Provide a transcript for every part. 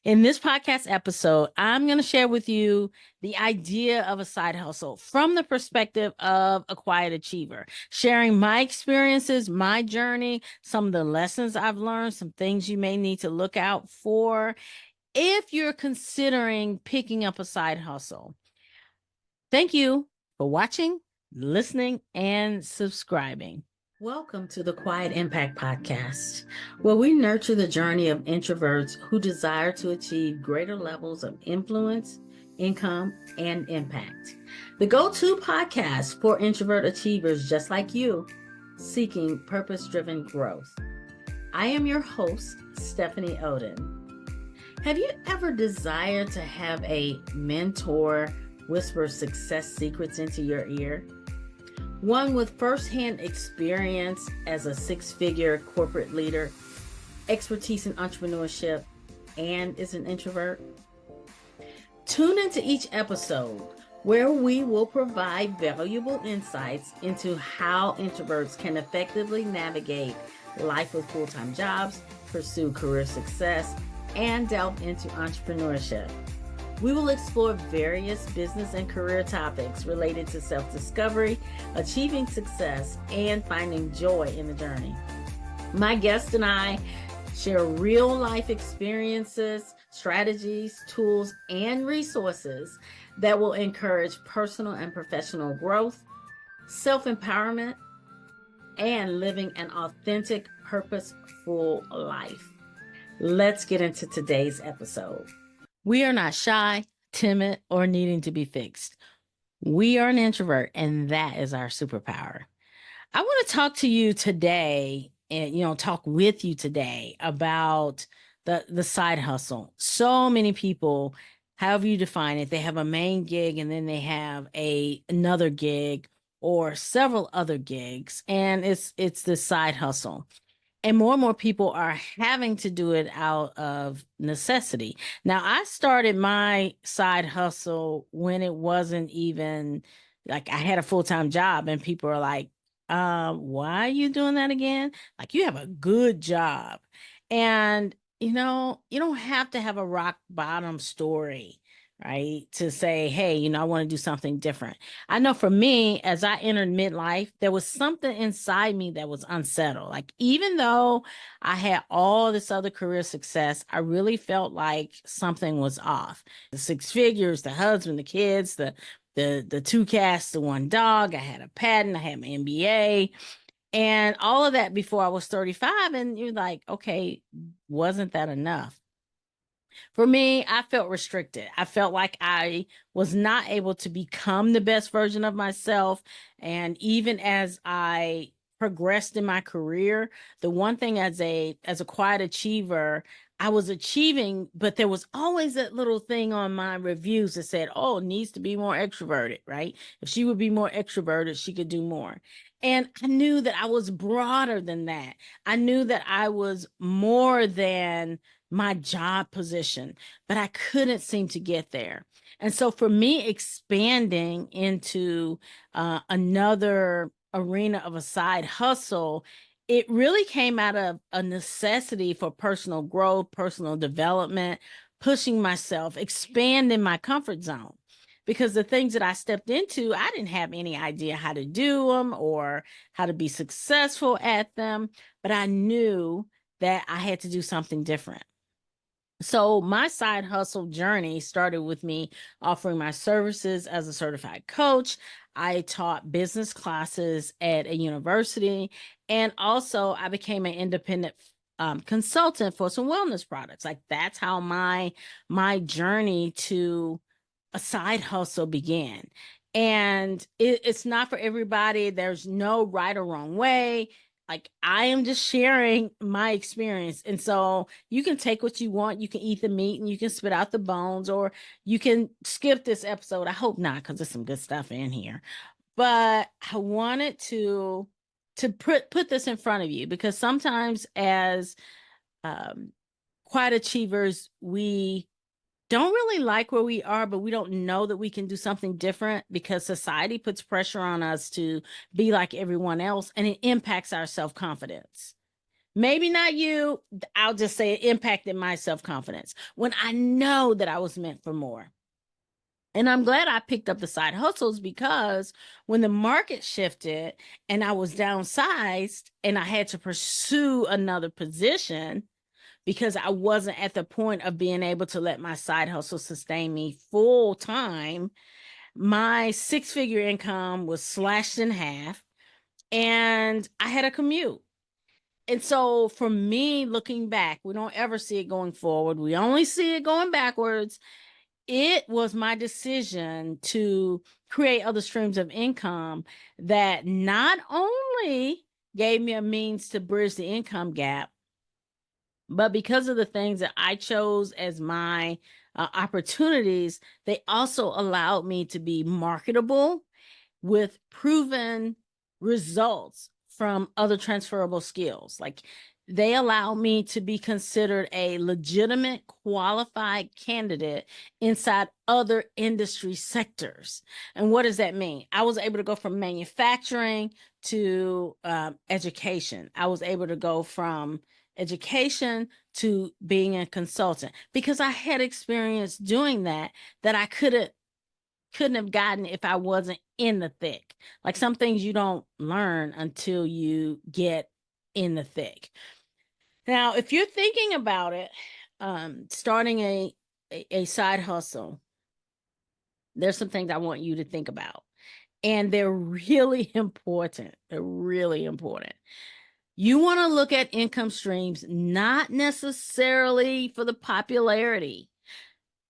In this podcast episode, I'm going to share with you the idea of a side hustle from the perspective of a quiet achiever, sharing my experiences, my journey, some of the lessons I've learned, some things you may need to look out for if you're considering picking up a side hustle. Thank you for watching, listening, and subscribing. Welcome to the Quiet Impact Podcast, where we nurture the journey of introverts who desire to achieve greater levels of influence, income, and impact. The go-to podcast for introvert achievers just like you, seeking purpose-driven growth. I am your host, Stephanie Oden. Have you ever desired to have a mentor whisper success secrets into your ear? One with firsthand experience as a six-figure corporate leader, expertise in entrepreneurship, and is an introvert? Tune into each episode where we will provide valuable insights into how introverts can effectively navigate life with full-time jobs, pursue career success, and delve into entrepreneurship. We will explore various business and career topics related to self-discovery, achieving success, and finding joy in the journey. My guest and I share real-life experiences, strategies, tools, and resources that will encourage personal and professional growth, self-empowerment, and living an authentic, purposeful life. Let's get into today's episode. We are not shy, timid, or needing to be fixed. We are an introvert, and that is our superpower. I want to talk to you today and, talk with you today about the side hustle. So many people, however you define it, they have a main gig and then they have another gig or several other gigs, and it's the side hustle. And more people are having to do it out of necessity. Now, I started my side hustle when it wasn't even like I had a full-time job, and people are like, why are you doing that again? Like, you have a good job. And, you don't have to have a rock bottom story, right? To say, hey, I want to do something different. I know for me, as I entered midlife, there was something inside me that was unsettled. Like, even though I had all this other career success, I really felt like something was off. The six figures, the husband, the kids, the two cats, the one dog. I had a patent, I had my MBA, and all of that before I was 35. And you're like, okay, wasn't that enough? For me, I felt restricted. I felt like I was not able to become the best version of myself. And even as I progressed in my career, the one thing as a quiet achiever, I was achieving, but there was always that little thing on my reviews that said, oh, needs to be more extroverted, right? If she would be more extroverted, she could do more. And I knew that I was broader than that. I knew that I was more than my job position, but I couldn't seem to get there. And so for me, expanding into another arena of a side hustle, it really came out of a necessity for personal growth, personal development, pushing myself, expanding my comfort zone. Because the things that I stepped into, I didn't have any idea how to do them or how to be successful at them, but I knew that I had to do something different. So my side hustle journey started with me offering my services as a certified coach. I taught business classes at a university, and also I became an independent consultant for some wellness products. Like, that's how my journey to a side hustle began. And it's not for everybody. There's no right or wrong way. Like, I am just sharing my experience. And so you can take what you want. You can eat the meat and you can spit out the bones, or you can skip this episode. I hope not, because there's some good stuff in here. But I wanted to put this in front of you, because sometimes as quiet achievers, we don't really like where we are, but we don't know that we can do something different because society puts pressure on us to be like everyone else, and it impacts our self-confidence. Maybe not you. I'll just say it impacted my self-confidence when I know that I was meant for more. And I'm glad I picked up the side hustles, because when the market shifted and I was downsized and I had to pursue another position because I wasn't at the point of being able to let my side hustle sustain me full time, my 6-figure income was slashed in half and I had a commute. And so for me, looking back, we don't ever see it going forward. We only see it going backwards. It was my decision to create other streams of income that not only gave me a means to bridge the income gap, but because of the things that I chose as my opportunities, they also allowed me to be marketable with proven results from other transferable skills. Like, they allow me to be considered a legitimate, qualified candidate inside other industry sectors. And what does that mean? I was able to go from manufacturing to education. I was able to go from education to being a consultant because I had experience doing that I couldn't have gotten if I wasn't in the thick. Like, some things you don't learn until you get in the thick. Now, if you're thinking about it, starting a side hustle, there's some things I want you to think about. And they're really important. They're really important. You want to look at income streams, not necessarily for the popularity.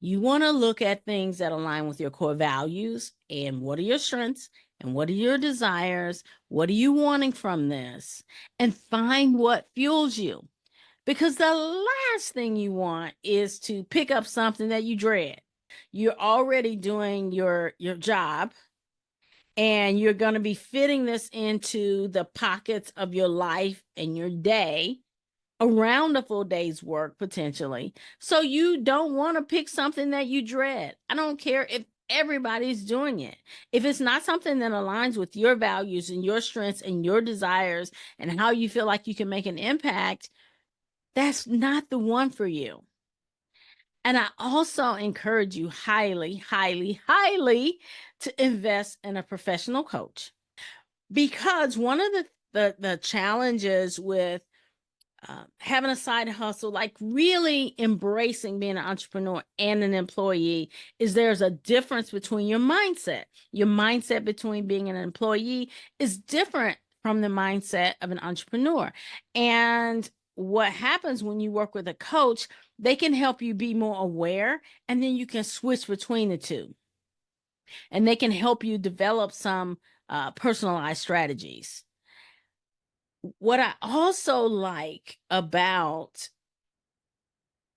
You want to look at things that align with your core values and what are your strengths and what are your desires? What are you wanting from this? And find what fuels you. Because the last thing you want is to pick up something that you dread. You're already doing your job and you're going to be fitting this into the pockets of your life and your day around a full day's work potentially. So you don't want to pick something that you dread. I don't care if everybody's doing it. If it's not something that aligns with your values and your strengths and your desires and how you feel like you can make an impact, that's not the one for you. And I also encourage you highly, highly, highly to invest in a professional coach. Because one of the challenges with having a side hustle, like really embracing being an entrepreneur and an employee, is there's a difference between your mindset. Your mindset between being an employee is different from the mindset of an entrepreneur. And what happens when you work with a coach, they can help you be more aware, and then you can switch between the two. And they can help you develop some personalized strategies. What I also like about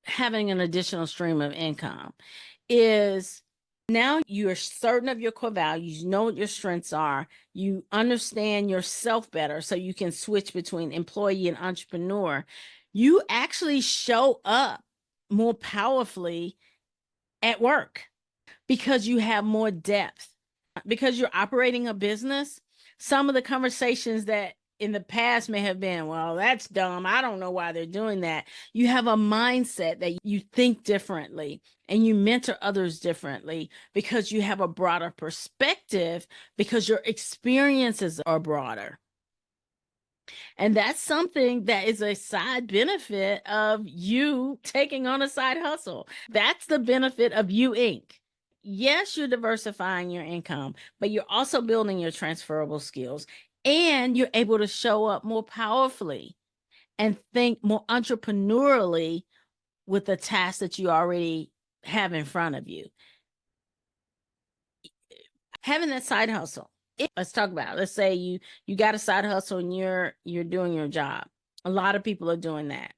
having an additional stream of income is now you're certain of your core values, you know what your strengths are, you understand yourself better, so you can switch between employee and entrepreneur. You actually show up more powerfully at work because you have more depth. Because you're operating a business, some of the conversations that in the past may have been, well, that's dumb, I don't know why they're doing that. You have a mindset that you think differently and you mentor others differently because you have a broader perspective, because your experiences are broader. And that's something that is a side benefit of you taking on a side hustle. That's the benefit of You Inc. Yes, you're diversifying your income, but you're also building your transferable skills, and you're able to show up more powerfully and think more entrepreneurially with the tasks that you already have in front of you. Having that side hustle. Let's talk about it. Let's say you got a side hustle and you're doing your job. A lot of people are doing that.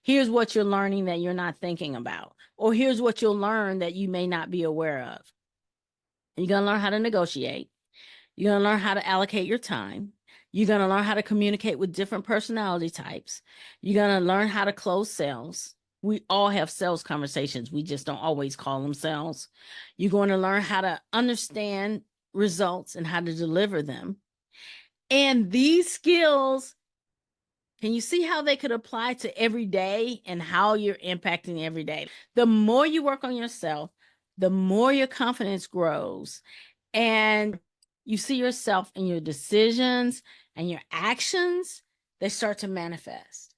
Here's what you're learning that you're not thinking about, or here's what you'll learn that you may not be aware of. You're going to learn how to negotiate. You're going to learn how to allocate your time. You're going to learn how to communicate with different personality types. You're going to learn how to close sales. We all have sales conversations. We just don't always call them sales. You're going to learn how to understand results and how to deliver them. And these skills Can you see how they could apply to every day and how you're impacting every day? The more you work on yourself, the more your confidence grows, and you see yourself in your decisions and your actions, they start to manifest.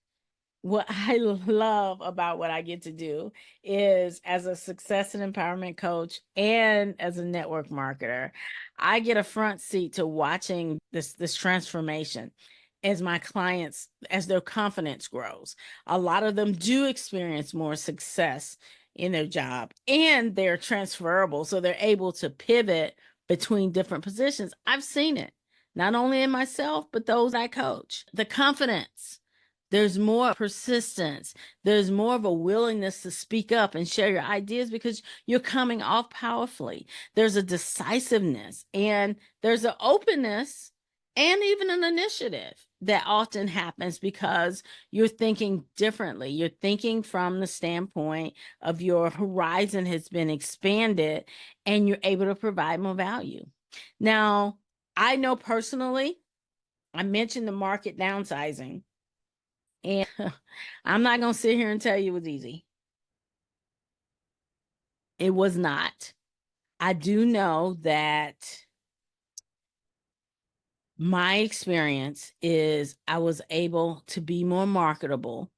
What I love about what I get to do is, as a success and empowerment coach and as a network marketer, I get a front seat to watching this transformation as my clients, as their confidence grows. A lot of them do experience more success in their job, and they're transferable, so they're able to pivot between different positions. I've seen it, not only in myself, but those I coach. The confidence, there's more persistence. There's more of a willingness to speak up and share your ideas because you're coming off powerfully. There's a decisiveness, and there's an openness, and even an initiative that often happens because you're thinking differently. You're thinking from the standpoint of your horizon has been expanded, and you're able to provide more value. Now, I know personally, I mentioned the market downsizing. And I'm not going to sit here and tell you it was easy. It was not. I do know that my experience is I was able to be more marketable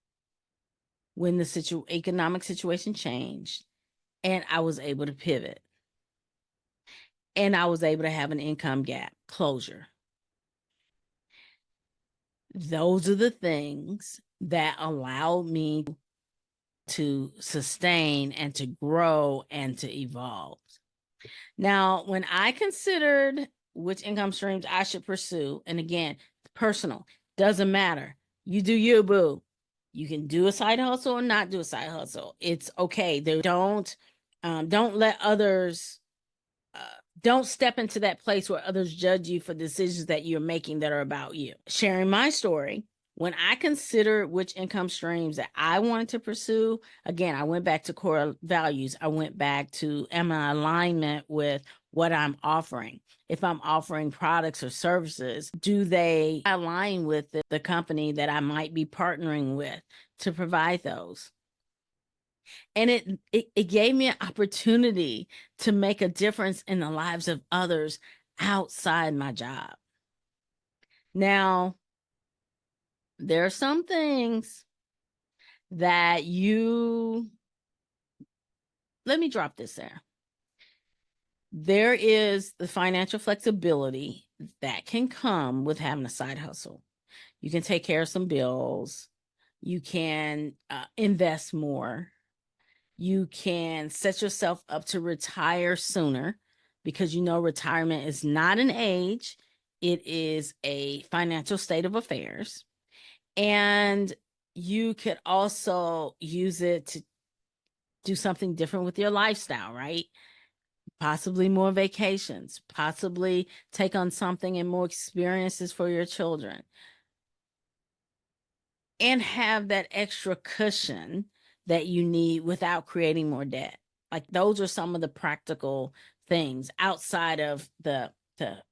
when the economic situation changed, and I was able to pivot, and I was able to have an income gap closure. Those are the things that allowed me to sustain and to grow and to evolve. Now, when I considered which income streams I should pursue, and again, personal, doesn't matter. You do you, boo. You can do a side hustle or not do a side hustle. It's okay. Don't let others don't step into that place where others judge you for decisions that you're making that are about you. Sharing my story, when I considered which income streams that I wanted to pursue, again, I went back to core values. I went back to, am I in alignment with what I'm offering? If I'm offering products or services, do they align with the company that I might be partnering with to provide those? And it gave me an opportunity to make a difference in the lives of others outside my job. Now, there are some things that let me drop this there. There is the financial flexibility that can come with having a side hustle. You can take care of some bills. You can invest more. You can set yourself up to retire sooner, because you know retirement is not an age, it is a financial state of affairs. And you could also use it to do something different with your lifestyle, right? Possibly more vacations, possibly take on something and more experiences for your children, and have that extra cushion that you need without creating more debt. Like, those are some of the practical things outside of the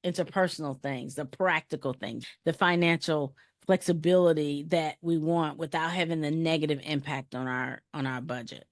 interpersonal things, the practical things, the financial flexibility that we want without having the negative impact on our budget.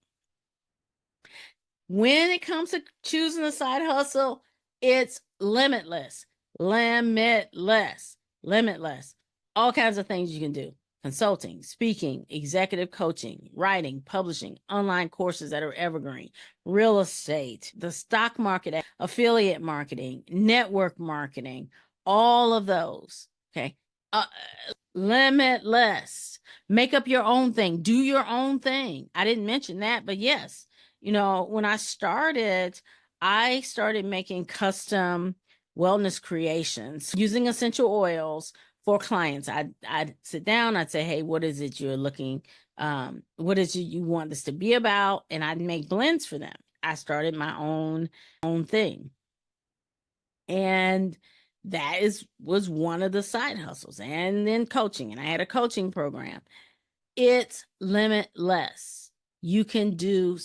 When it comes to choosing a side hustle, it's limitless, limitless, limitless. All kinds of things you can do: consulting, speaking, executive coaching, writing, publishing, online courses that are evergreen, real estate, the stock market, affiliate marketing, network marketing, all of those. Okay. Limitless. Make up your own thing. Do your own thing. I didn't mention that, but yes, when I started making custom wellness creations using essential oils for clients. I'd sit down, I'd say, hey, what is it you're looking, what is it you want this to be about? And I'd make blends for them. I started my own thing. And that was one of the side hustles. And then coaching, and I had a coaching program. It's limitless. You can do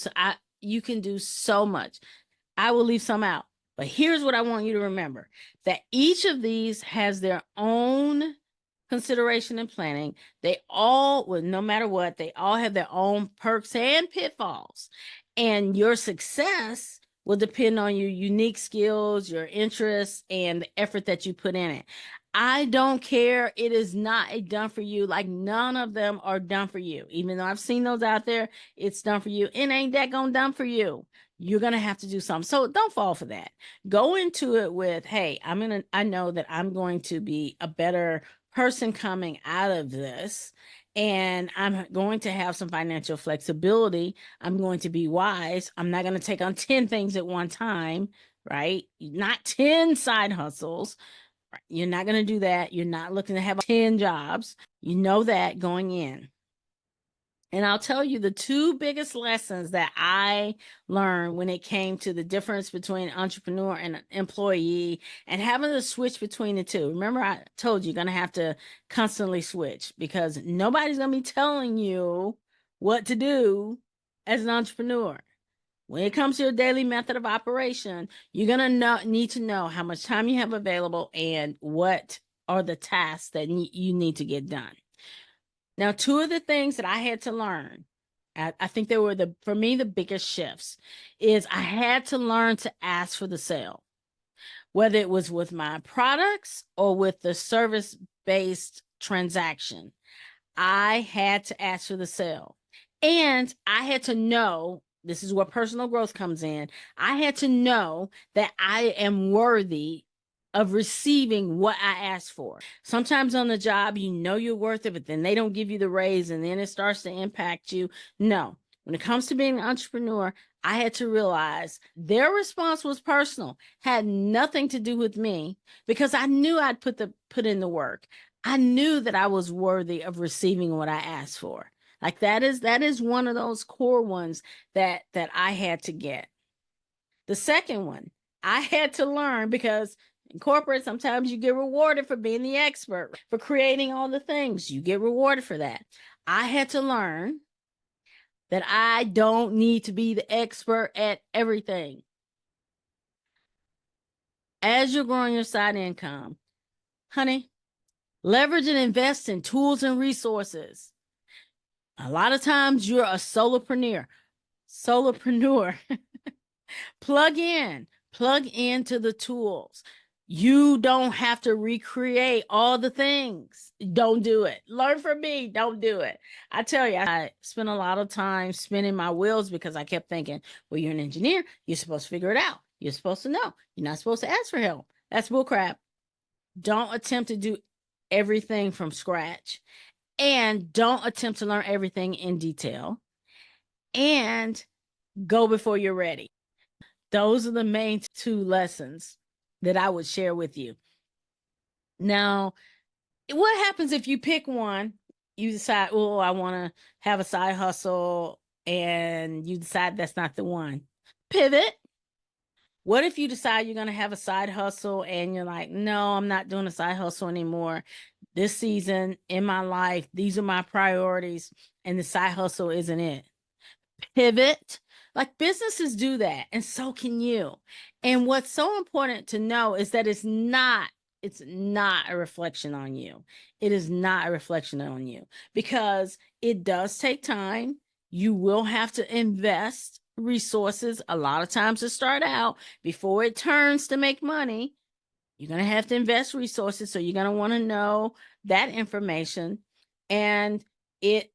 so much. I will leave some out, but here's what I want you to remember: that each of these has their own consideration and planning. They all, well, no matter what, they all have their own perks and pitfalls. And your success will depend on your unique skills, your interests, and the effort that you put in it. I don't care. It is not a done for you. Like, none of them are done for you. Even though I've seen those out there, it's done for you. It ain't that gonna done for you. You're gonna have to do something. So don't fall for that. Go into it with, hey, I know that I'm going to be a better person coming out of this, and I'm going to have some financial flexibility. I'm going to be wise. I'm not going to take on 10 things at one time, right? Not 10 side hustles. You're not going to do that. You're not looking to have 10 jobs. You know that going in. And I'll tell you the two biggest lessons that I learned when it came to the difference between entrepreneur and employee and having to switch between the two. Remember, I told you you're going to have to constantly switch because nobody's going to be telling you what to do as an entrepreneur. When it comes to your daily method of operation, you're going to need to know how much time you have available and what are the tasks that you need to get done. Now, two of the things that I had to learn, I think they were for me, the biggest shifts, is I had to learn to ask for the sale, whether it was with my products or with the service-based transaction. I had to ask for the sale. And I had to know, this is where personal growth comes in. I had to know that I am worthy of receiving what I asked for. Sometimes on the job, you know you're worth it, but then they don't give you the raise and then it starts to impact you. No, when it comes to being an entrepreneur, I had to realize their response was personal, had nothing to do with me, because I knew I'd put in the work. I knew that I was worthy of receiving what I asked for. Like that is one of those core ones that I had to get. The second one, I had to learn, because in corporate, sometimes you get rewarded for being the expert, for creating all the things. You get rewarded for that. I had to learn that I don't need to be the expert at everything. As you're growing your side income, honey, leverage and invest in tools and resources. A lot of times you're a solopreneur. Plug into the tools. You don't have to recreate all the things. Don't do it. Learn from me. Don't do it. I tell you, I spent a lot of time spinning my wheels because I kept thinking, well, you're an engineer. You're supposed to figure it out. You're supposed to know. You're not supposed to ask for help. That's bullcrap. Don't attempt to do everything from scratch. And don't attempt to learn everything in detail. And go before you're ready. Those are the main two lessons that I would share with you. Now, what happens if you pick one, you decide, oh, I want to have a side hustle, and you decide that's not the one? Pivot. What if you decide you're going to have a side hustle and you're like, no, I'm not doing a side hustle anymore. This season in my life, these are my priorities, and the side hustle isn't it. Pivot. Like, businesses do that, and so can you. And what's so important to know is that it's not a reflection on you. It is not a reflection on you, because it does take time. You will have to invest resources a lot of times to start out before it turns to make money. You're going to have to invest resources, so you're going to want to know that information. And it's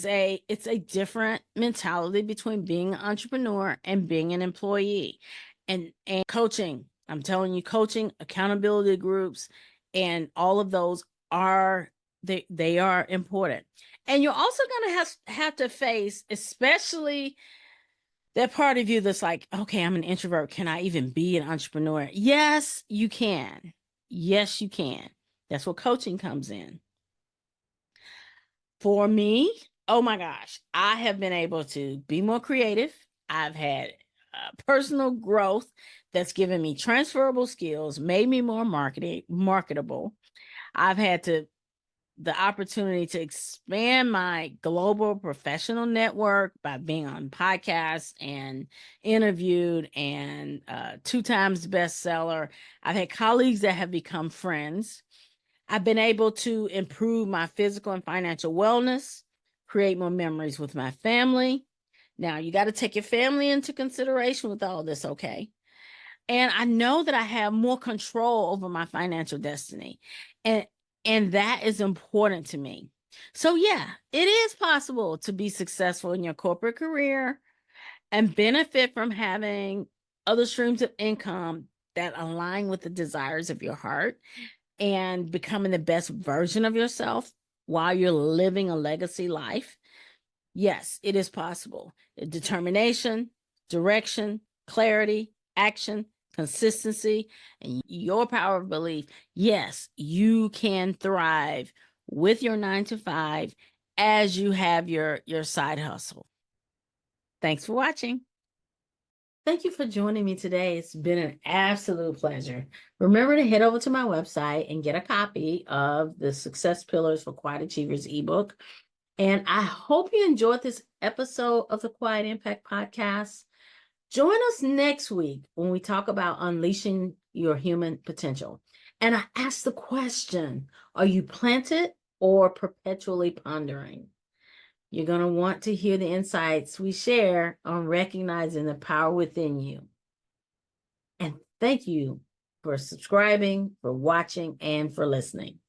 a different mentality between being an entrepreneur and being an employee. And coaching, I'm telling you, coaching, accountability groups, and all of those are they are important. And you're also going to have to face, especially that part of you that's like, okay, I'm an introvert. Can I even be an entrepreneur? Yes, you can. Yes, you can. That's where coaching comes in. For me, oh my gosh, I have been able to be more creative. I've had personal growth that's given me transferable skills, made me more marketable. I've had to the opportunity to expand my global professional network by being on podcasts and interviewed and 2 times bestseller. I've had colleagues that have become friends. I've been able to improve my physical and financial wellness, create more memories with my family. Now, you got to take your family into consideration with all this, okay? And I know that I have more control over my financial destiny. And that is important to me. So yeah, it is possible to be successful in your corporate career and benefit from having other streams of income that align with the desires of your heart and becoming the best version of yourself while you're living a legacy life. Yes, it is possible. Determination, direction, clarity, action, consistency, and your power of belief. Yes, you can thrive with your 9 to 5 as you have your side hustle. Thanks for watching. Thank you for joining me today. It's been an absolute pleasure. Remember to head over to my website and get a copy of the Success Pillars for Quiet Achievers ebook. And I hope you enjoyed this episode of the Quiet Impact Podcast. Join us next week when we talk about unleashing your human potential. And I ask the question, are you planted or perpetually pondering? You're going to want to hear the insights we share on recognizing the power within you. And thank you for subscribing, for watching, and for listening.